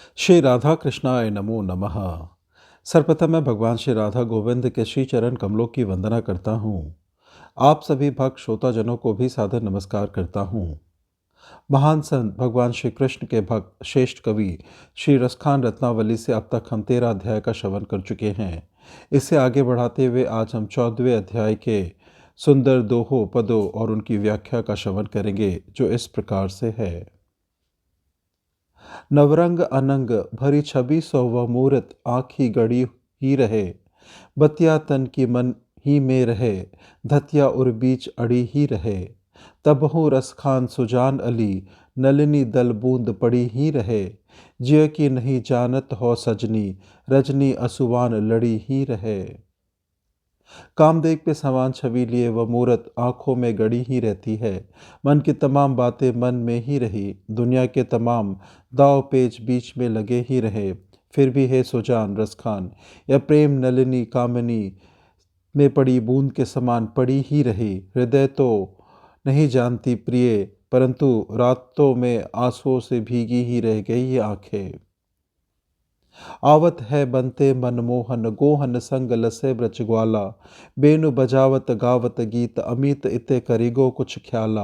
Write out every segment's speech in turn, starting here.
श्री राधा कृष्णाय नमो नमः। सर्वप्रथम मैं भगवान श्री राधा गोविंद के श्री चरण कमलों की वंदना करता हूँ। आप सभी भक्त श्रोताजनों को भी सादर नमस्कार करता हूँ। महान संत भगवान श्री कृष्ण के भक्त श्रेष्ठ कवि श्री रसखान रत्नावली से अब तक हम 13 अध्याय का श्रवण कर चुके हैं। इससे आगे बढ़ाते हुए आज हम 14वें अध्याय के सुंदर दोहों पदों और उनकी व्याख्या का श्रवण करेंगे, जो इस प्रकार से है। नवरंग अनंग भरी छवि सौवा मूरत आँखी गड़ी ही रहे, बतिया तन की मन ही में रहे, धतिया उर बीच अड़ी ही रहे। तबहु रसखान सुजान अली, नलिनी दल बूंद पड़ी ही रहे। जिय की नहीं जानत हो सजनी, रजनी असुवान लड़ी ही रहे। कामदेव के समान छवि लिए वह मूरत आंखों में गड़ी ही रहती है। मन की तमाम बातें मन में ही रही, दुनिया के तमाम दाव पेच बीच में लगे ही रहे। फिर भी है सुजान रसखान, या प्रेम नलिनी कामिनी में पड़ी बूंद के समान पड़ी ही रही। हृदय तो नहीं जानती प्रिय, परंतु रातों में आंसुओं से भीगी ही रह गई ये आंखें। आवत है बनते मनमोहन, गोहन संग लसे ब्रज ग्वाला। बेनु बजावत गावत गीत, अमित इते करिगो कुछ ख्याला।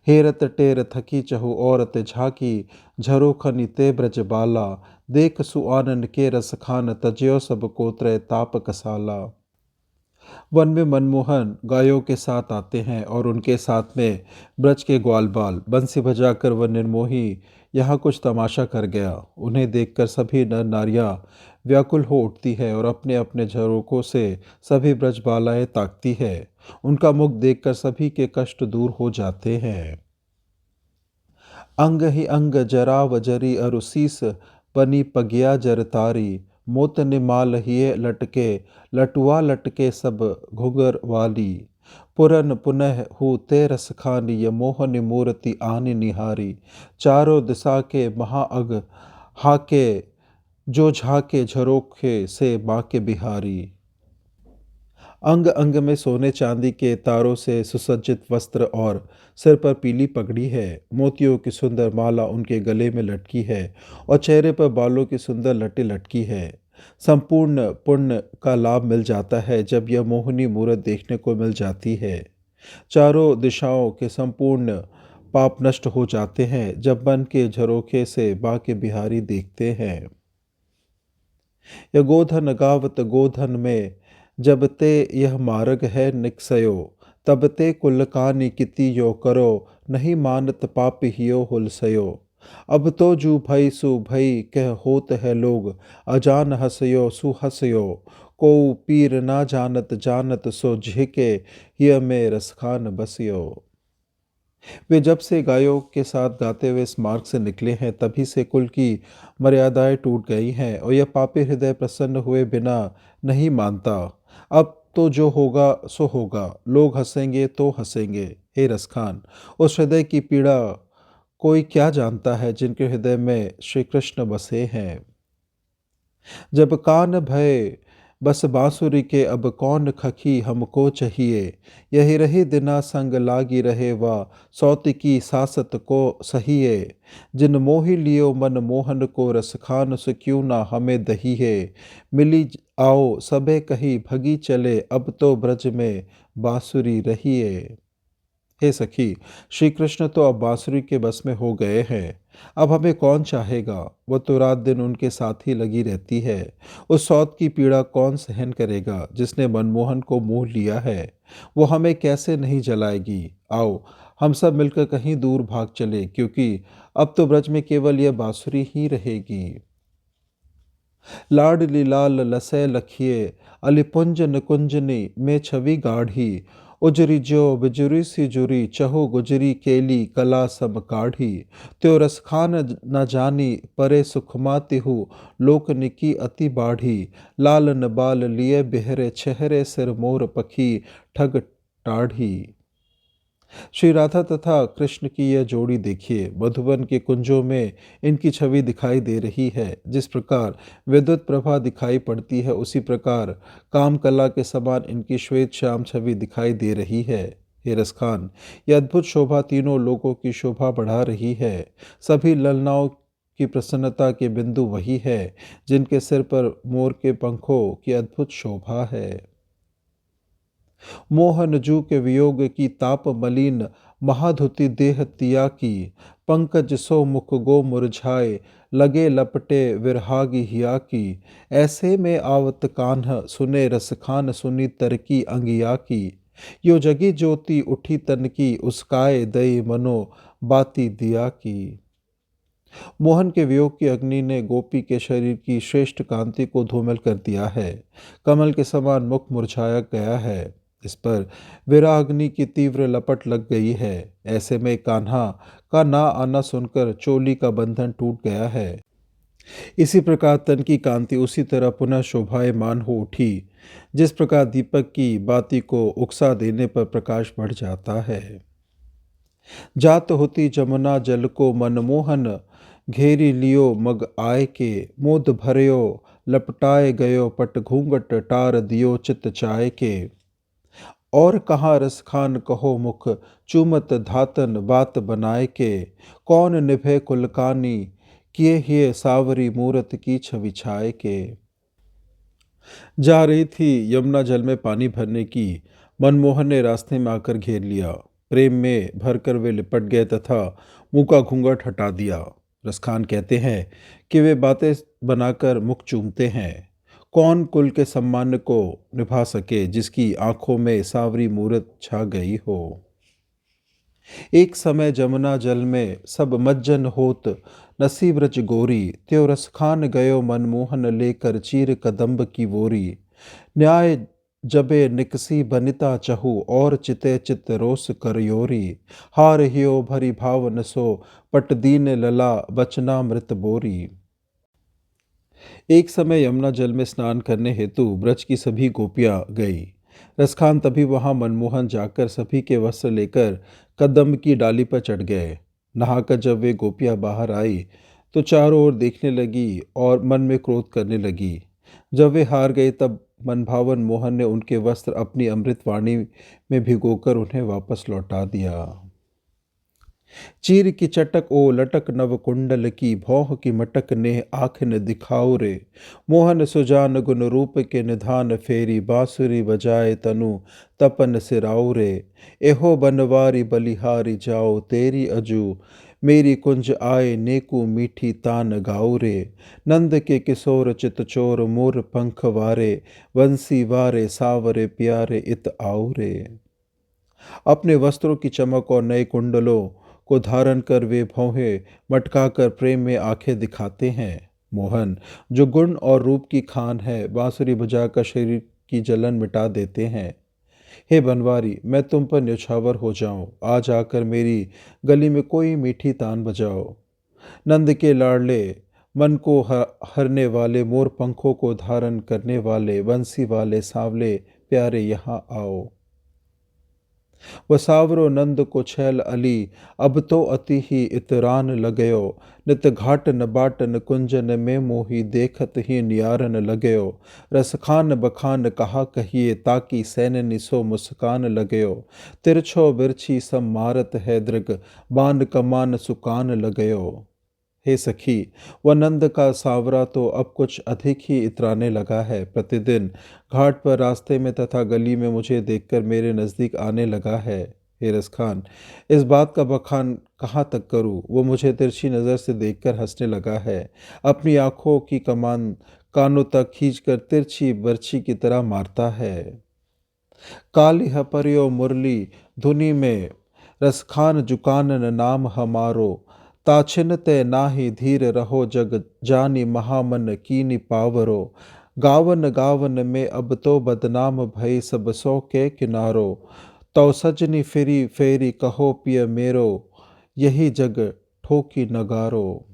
हेरत टेर थकी चहु औरत झाकी, झरोखन इते ब्रज बाला। देख सुआनन के रस खान, तजयो सब कोत्रय ताप कसाला। वन में मनमोहन गायों के साथ आते हैं और उनके साथ में ब्रज के ग्वाल बाल। बंसी बजाकर वह निर्मोही यहाँ कुछ तमाशा कर गया। उन्हें देखकर सभी नर नारियां व्याकुल हो उठती है और अपने अपने झरोकों से सभी ब्रजबालाएं ताकती है। उनका मुख देखकर सभी के कष्ट दूर हो जाते हैं। अंग ही अंग जराव जरी अरु सीस, बनी पगिया जर तारी। मोत निमाल हिये लटके, लटुआ लटके सब घुगर वाली। पुरन पुनः हु ते रस खानी, ये मोहन मूर्ति आनि निहारी। चारों दिशा के महाअग हाके, जो झाके झरोखे से बाके बिहारी। अंग अंग में सोने चांदी के तारों से सुसज्जित वस्त्र और सिर पर पीली पगड़ी है। मोतियों की सुंदर माला उनके गले में लटकी है और चेहरे पर बालों की सुंदर लटी लटकी है। संपूर्ण पुण्य का लाभ मिल जाता है जब यह मोहिनी मूरत देखने को मिल जाती है। चारों दिशाओं के संपूर्ण पाप नष्ट हो जाते हैं जब मन के झरोखे से बाके बिहारी देखते हैं। यह गोधन गावत गोधन में, जब ते यह मार्ग है निकसयो। तब ते कुलकानि किति यो करो, नहीं मानत पाप हियो हुलसयो। अब तो जू भई सु भई कह होत है लोग, अजान हसयो सु हसयो। को पीर ना जानत जानत सो झिके, हिय में रसखान बसियो। वे जब से गायों के साथ गाते हुए इस मार्ग से निकले हैं, तभी से कुल की मर्यादाएं टूट गई हैं और यह पापी हृदय प्रसन्न हुए बिना नहीं मानता। अब तो जो होगा सो होगा, लोग हंसेंगे तो हंसेंगे। हे रसखान, उस हृदय की पीड़ा कोई क्या जानता है जिनके हृदय में श्री कृष्ण बसे हैं। जब कान भय बस बांसुरी के, अब कौन खखी हमको चाहिए। यही रही दिना संग लागी रहे वा, सौत की सासत को सहिए। जिन मोहि लियो मन मोहन को, रसखान से क्यों ना हमें दही है। मिली आओ सबे कही भगी चले, अब तो ब्रज में बांसुरी रहिए। हे सखी, श्री कृष्ण तो अब बांसुरी के बस में हो गए हैं। अब हमें कौन चाहेगा, वह तो रात दिन उनके साथ ही लगी रहती है। उस सौत की पीड़ा कौन सहन करेगा जिसने मनमोहन को मोह लिया है। वो हमें कैसे नहीं जलाएगी। आओ हम सब मिलकर कहीं दूर भाग चले, क्योंकि अब तो ब्रज में केवल यह बांसुरी ही रहेगी। लाडली लाल लसै लखिए, अलिपुंज निकुंजनी में छवि गाढ़ी। उजरी ज्यो बिजुरी सी जुरी, चहु गुजरी केली कला सब काढ़ी। त्यो रस खान न जानी, परे सुखमा तिहु, लोक निकी अति बाढ़ी। लालन बाल लिए बिहरे छहरे, सिर मोर पखी ठग टाढ़ी। श्री राधा तथा कृष्ण की यह जोड़ी देखिए। मधुबन के कुंजों में इनकी छवि दिखाई दे रही है। जिस प्रकार विद्युत प्रभा दिखाई पड़ती है, उसी प्रकार काम कला के समान इनकी श्वेत श्याम छवि दिखाई दे रही है। हे रसखान, यह अद्भुत शोभा तीनों लोगों की शोभा बढ़ा रही है। सभी ललनाओं की प्रसन्नता के बिंदु वही है जिनके सिर पर मोर के पंखों की अद्भुत शोभा है। मोहन जू के वियोग की ताप मलिन महाधुति देह तिया की, पंकज सो मुख गो मुरझाए लगे लपटे विरहागी हिया की। ऐसे में आवत कान्ह सुने रसखान सुनी तरकी अंगिया की। यो जगी ज्योति उठी तन की उसकाए दई मनो बाती दिया की। मोहन के वियोग की अग्नि ने गोपी के शरीर की श्रेष्ठ कांति को धूमिल कर दिया है। कमल के समान मुख मुरझाया गया है। इस पर विराग्नि की तीव्र लपट लग गई है। ऐसे में कान्हा का ना आना सुनकर चोली का बंधन टूट गया है। इसी प्रकार तन की कांति उसी तरह पुनः शोभायमान हो उठी जिस प्रकार दीपक की बाती को उकसा देने पर प्रकाश बढ़ जाता है। जात होती जमुना जल को मनमोहन घेरी लियो मग आय के, मोद भरयो लपटाए गयो पट घूंघट टार दियो चित चाय के। और कहाँ रसखान कहो मुख चूमत धातन बात बनाए के, कौन निभे कुलकानी किए हिए सावरी मूरत की छवि छाए के। जा रही थी यमुना जल में पानी भरने की, मनमोहन ने रास्ते में आकर घेर लिया। प्रेम में भरकर वे लिपट गए तथा मुंह का घूंघट हटा दिया। रसखान कहते हैं कि वे बातें बनाकर मुख चूमते हैं। कौन कुल के सम्मान को निभा सके जिसकी आंखों में सावरी मूरत छा गई हो। एक समय जमुना जल में सब मज्जन होत नसीब रच गोरी, त्यो रसखान गयो मनमोहन लेकर चीर कदम्ब की वोरी। न्याय जबे निकसी बनिता चहु और चिते चित रोस कर योरी। हार हियो भरी भावन सो पट दीन लला बचना मृत बोरी। एक समय यमुना जल में स्नान करने हेतु ब्रज की सभी गोपियां गई। रसखान तभी वहां मनमोहन जाकर सभी के वस्त्र लेकर कदम्ब की डाली पर चढ़ गए। नहाकर जब वे गोपियां बाहर आई तो चारों ओर देखने लगी और मन में क्रोध करने लगी। जब वे हार गए तब मनभावन मोहन ने उनके वस्त्र अपनी अमृत वाणी में भिगोकर उन्हें वापस लौटा दिया। चीर की चटक ओ लटक नव कुंडल की, भौह की मटक ने आँख न दिखाओ रे। मोहन सुजान गुण रूप के निधान फेरी, बांसुरी बजाए तनु तपन सिराओ रे। एहो बनवारी बलिहारी जाओ तेरी अजू, मेरी कुंज आए नेकू मीठी तान गाओ रे। नंद के किशोर चित चोर मोर पंख वारे, वंशी वारे सावरे प्यारे इत आओ रे। अपने वस्त्रों की चमक और नए कुंडलों को धारण कर वे भौहें मटकाकर प्रेम में आंखें दिखाते हैं। मोहन जो गुण और रूप की खान है, बांसुरी बजाकर शरीर की जलन मिटा देते हैं। हे बनवारी, मैं तुम पर न्यौछावर हो जाऊं, आज आकर मेरी गली में कोई मीठी तान बजाओ। नंद के लाडले मन को हरने वाले, मोर पंखों को धारण करने वाले, बंसी वाले सांवले प्यारे यहाँ आओ। वह सावरो नंद को छैल अली, अब तो अति ही इतरान लगयो। नित घाटन बाटन कुंजन में मोही, देखत ही नियारन लगयो। रसखान बखान कहा कहिए, ताकि सैननी सो मुस्कान लगयो। तिरछो बिरछी सब मारत है दृग, बान कमान सुकान लगयो। हे सखी, वह नंद का सावरा तो अब कुछ अधिक ही इतराने लगा है। प्रतिदिन घाट पर, रास्ते में तथा गली में मुझे देखकर मेरे नज़दीक आने लगा है। हे रसखान, इस बात का बखान कहाँ तक करूँ। वो मुझे तिरछी नज़र से देखकर हंसने लगा है। अपनी आँखों की कमान कानों तक खींचकर तिरछी बर्छी की तरह मारता है। कालिह परियो मुरली धुनि में, रसखान जुकानन नाम हमारो। ताछिन ते नाहि धीर रहो, जग जानी महामन कीनी पावरो। गावन गावन में अब तो बदनाम भई, सब सौ के किनारो। तो सजनी फिरी फेरी कहो पिय मेरो, यही जग ठोकी नगारो।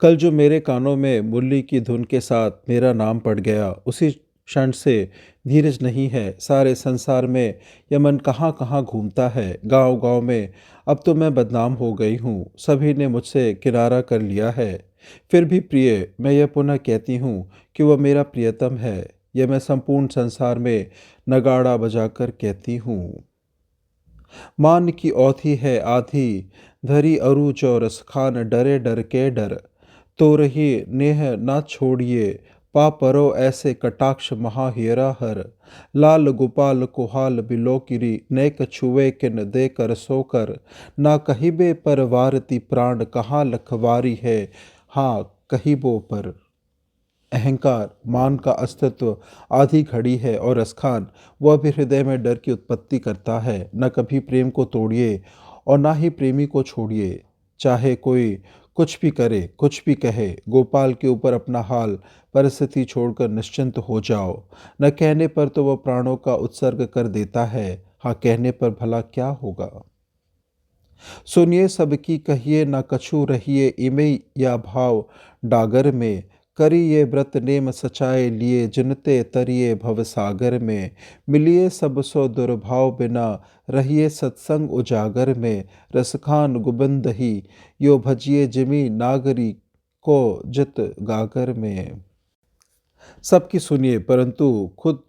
कल जो मेरे कानों में मुरली की धुन के साथ मेरा नाम पड़ गया, उसी क्षण से धीरज नहीं है। सारे संसार में यह मन कहाँ कहाँ घूमता है। गांव गांव में अब तो मैं बदनाम हो गई हूँ। सभी ने मुझसे किनारा कर लिया है। फिर भी प्रिय, मैं यह पुनः कहती हूँ कि वह मेरा प्रियतम है। यह मैं संपूर्ण संसार में नगाड़ा बजाकर कहती हूँ। मान की औधी है आधी, धरी अरुच और रसखान डरे डर के डर। तो रही नेह ना छोड़िए, पा परो ऐसे कटाक्ष महाहियरा हर। लाल गोपाल कुहाल बिलोकिरी, नेक छुए किन दे कर सोकर। ना कहिबे पर वारती प्राण, कहाँ लखवारी है, हाँ कहिबो पर। अहंकार, मान का अस्तित्व आधी घड़ी है और रसखान वह भी हृदय में डर की उत्पत्ति करता है। न कभी प्रेम को तोड़िए और ना ही प्रेमी को छोड़िए। चाहे कोई कुछ भी करे, कुछ भी कहे, गोपाल के ऊपर अपना हाल परिस्थिति छोड़कर निश्चिंत हो जाओ। न कहने पर तो वह प्राणों का उत्सर्ग कर देता है, हाँ कहने पर भला क्या होगा। सुनिए सबकी कहिए न कछु रहिए, इमे या भाव डागर में। करिए व्रत नेम सचाए लिए, जिनते तरिए भवसागर में। मिलिए सब सो दुर्भाव बिना, रहिए सत्संग उजागर में। रसखान गोबिंद ही, यो भजिए जिमी नागरी को जित गागर में। सबकी सुनिए परंतु खुद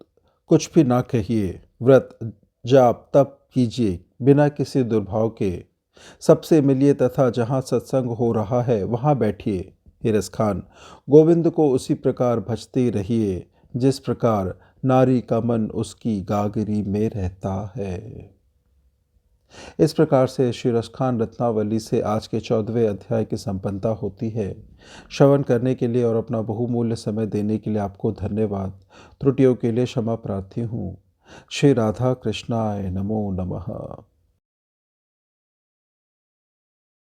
कुछ भी ना कहिए। व्रत जाप तप कीजिए बिना किसी दुर्भाव के। सबसे मिलिए तथा जहाँ सत्संग हो रहा है वहाँ बैठिए। हे रसखान, गोविंद को उसी प्रकार भजते रहिए जिस प्रकार नारी का मन उसकी गागरी में रहता है। इस प्रकार से श्री रसखान रत्नावली से आज के 14वें अध्याय की संपन्नता होती है। श्रवण करने के लिए और अपना बहुमूल्य समय देने के लिए आपको धन्यवाद। त्रुटियों के लिए क्षमा प्रार्थी हूँ। श्री राधा कृष्णाय नमो नमः।